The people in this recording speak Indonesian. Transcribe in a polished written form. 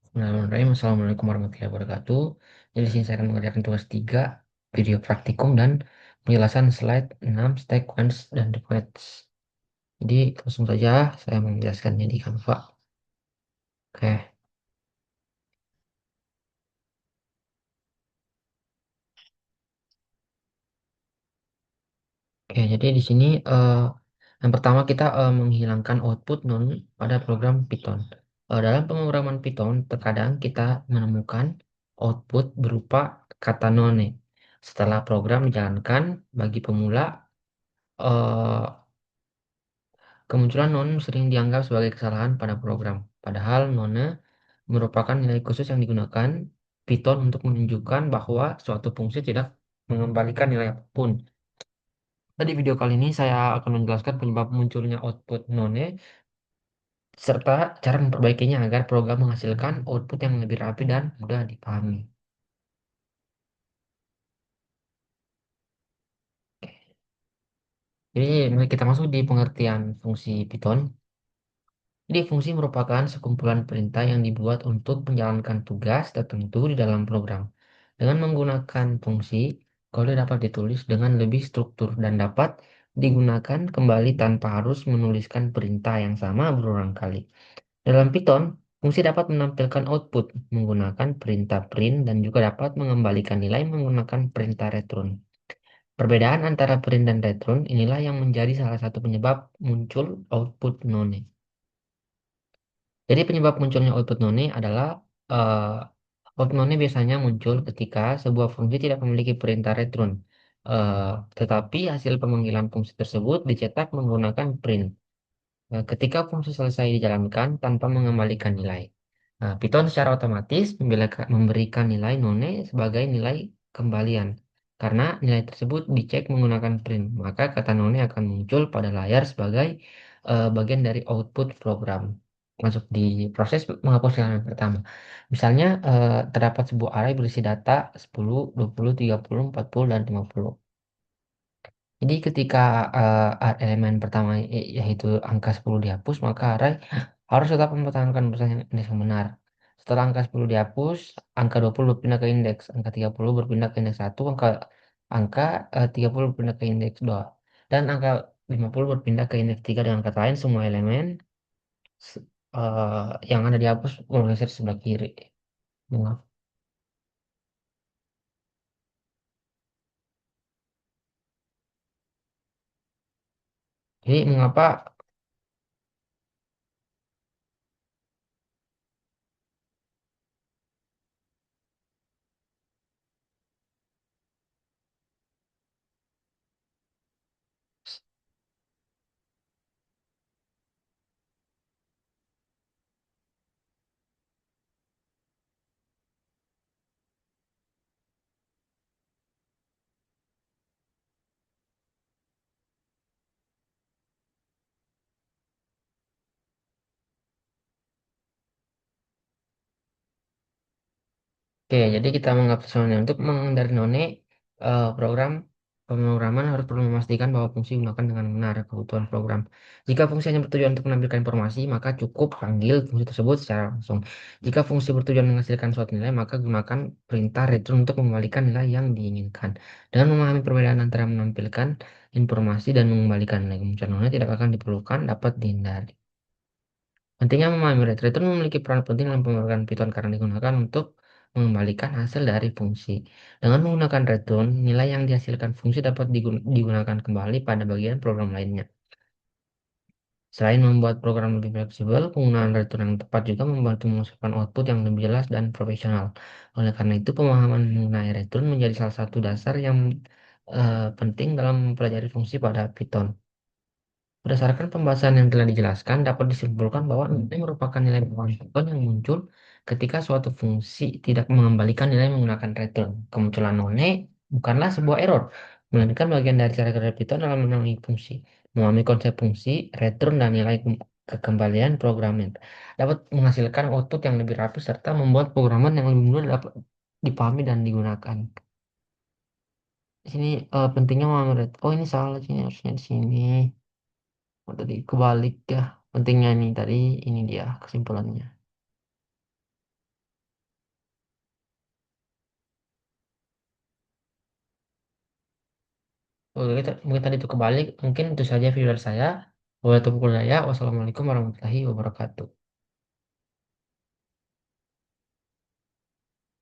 Bismillahirrahmanirrahim. Assalamualaikum warahmatullahi wabarakatuh. Jadi di sini saya akan mengerjakan tugas 3, video praktikum dan penjelasan slide 6, sequence dan request. Jadi langsung saja saya menjelaskannya di Canva. Oke, oke. Jadi di sini yang pertama kita menghilangkan output non pada program Python. Dalam pemrograman Python, terkadang kita menemukan output berupa kata none. Setelah program dijalankan, bagi pemula eh, kemunculan non sering dianggap sebagai kesalahan pada program, padahal none merupakan nilai khusus yang digunakan Python untuk menunjukkan bahwa suatu fungsi tidak mengembalikan nilai apapun. Di video kali ini saya akan menjelaskan penyebab munculnya output none serta cara memperbaikinya agar program menghasilkan output yang lebih rapi dan mudah dipahami. Jadi mari kita masuk di pengertian fungsi Python. Jadi fungsi merupakan sekumpulan perintah yang dibuat untuk menjalankan tugas tertentu di dalam program. Dengan menggunakan fungsi, kode dapat ditulis dengan lebih struktur dan dapat digunakan kembali tanpa harus menuliskan perintah yang sama berulang kali. Dalam Python, fungsi dapat menampilkan output menggunakan perintah print dan juga dapat mengembalikan nilai menggunakan perintah return. Perbedaan antara print dan return inilah yang menjadi salah satu penyebab muncul output none. Jadi penyebab munculnya output none adalah output none biasanya muncul ketika sebuah fungsi tidak memiliki perintah return, eh, tetapi hasil pemanggilan fungsi tersebut dicetak menggunakan print. Ketika fungsi selesai dijalankan tanpa mengembalikan nilai. Nah, Python secara otomatis memberikan nilai none sebagai nilai kembalian. Karena nilai tersebut dicek menggunakan print, maka kata none akan muncul pada layar sebagai bagian dari output program. Masuk di proses menghapus halaman pertama. Misalnya terdapat sebuah array berisi data 10, 20, 30, 40, dan 50. Jadi ketika elemen pertama yaitu angka 10 dihapus, maka array harus tetap mempertahankan urusan yang indeks yang benar. Setelah angka 10 dihapus, angka 20 berpindah ke indeks, angka 30 berpindah ke indeks 1, angka 30 berpindah ke indeks 2, dan angka 50 berpindah ke indeks 3. Dengan kata lain, semua elemen se- yang ada dihapus bergeser sebelah kiri. Mengapa? Jadi mengapa? Oke, jadi kita menghapus none. Untuk menghindari none, program pemrograman harus perlu memastikan bahwa fungsi digunakan dengan benar kebutuhan program. Jika fungsi hanya bertujuan untuk menampilkan informasi, maka cukup panggil fungsi tersebut secara langsung. Jika fungsi bertujuan menghasilkan suatu nilai, maka gunakan perintah return untuk mengembalikan nilai yang diinginkan. Dengan memahami perbedaan antara menampilkan informasi dan mengembalikan nilai, kemunculan none tidak akan diperlukan, dapat dihindari. Pentingnya memahami rate. Return memiliki peran penting dalam pemrograman Python karena digunakan untuk mengembalikan hasil dari fungsi. Dengan menggunakan return, nilai yang dihasilkan fungsi dapat digunakan kembali pada bagian program lainnya. Selain membuat program lebih fleksibel, penggunaan return yang tepat juga membantu menghasilkan output yang lebih jelas dan profesional. Oleh karena itu, pemahaman mengenai return menjadi salah satu dasar yang penting dalam mempelajari fungsi pada Python. Berdasarkan pembahasan yang telah dijelaskan, dapat disimpulkan bahwa nilai merupakan nilai bawaan Python yang muncul ketika suatu fungsi tidak mengembalikan nilai menggunakan return. Kemunculan none bukanlah sebuah error, melainkan bagian dari cara kerja Python dalam mengenali fungsi. Memahami konsep fungsi, return, dan nilai kekembalian programmer dapat menghasilkan output yang lebih rapi serta membuat programan yang lebih mudah dapat dipahami dan digunakan. Di sini pentingnya memahami return. Oh, ini salah sini, harusnya di sini. Oh, tadi kebalik ya. Pentingnya nih tadi ini dia kesimpulannya. Mungkin tadi itu kebalik. Mungkin itu saja video dari saya. Wassalamualaikum warahmatullahi wabarakatuh.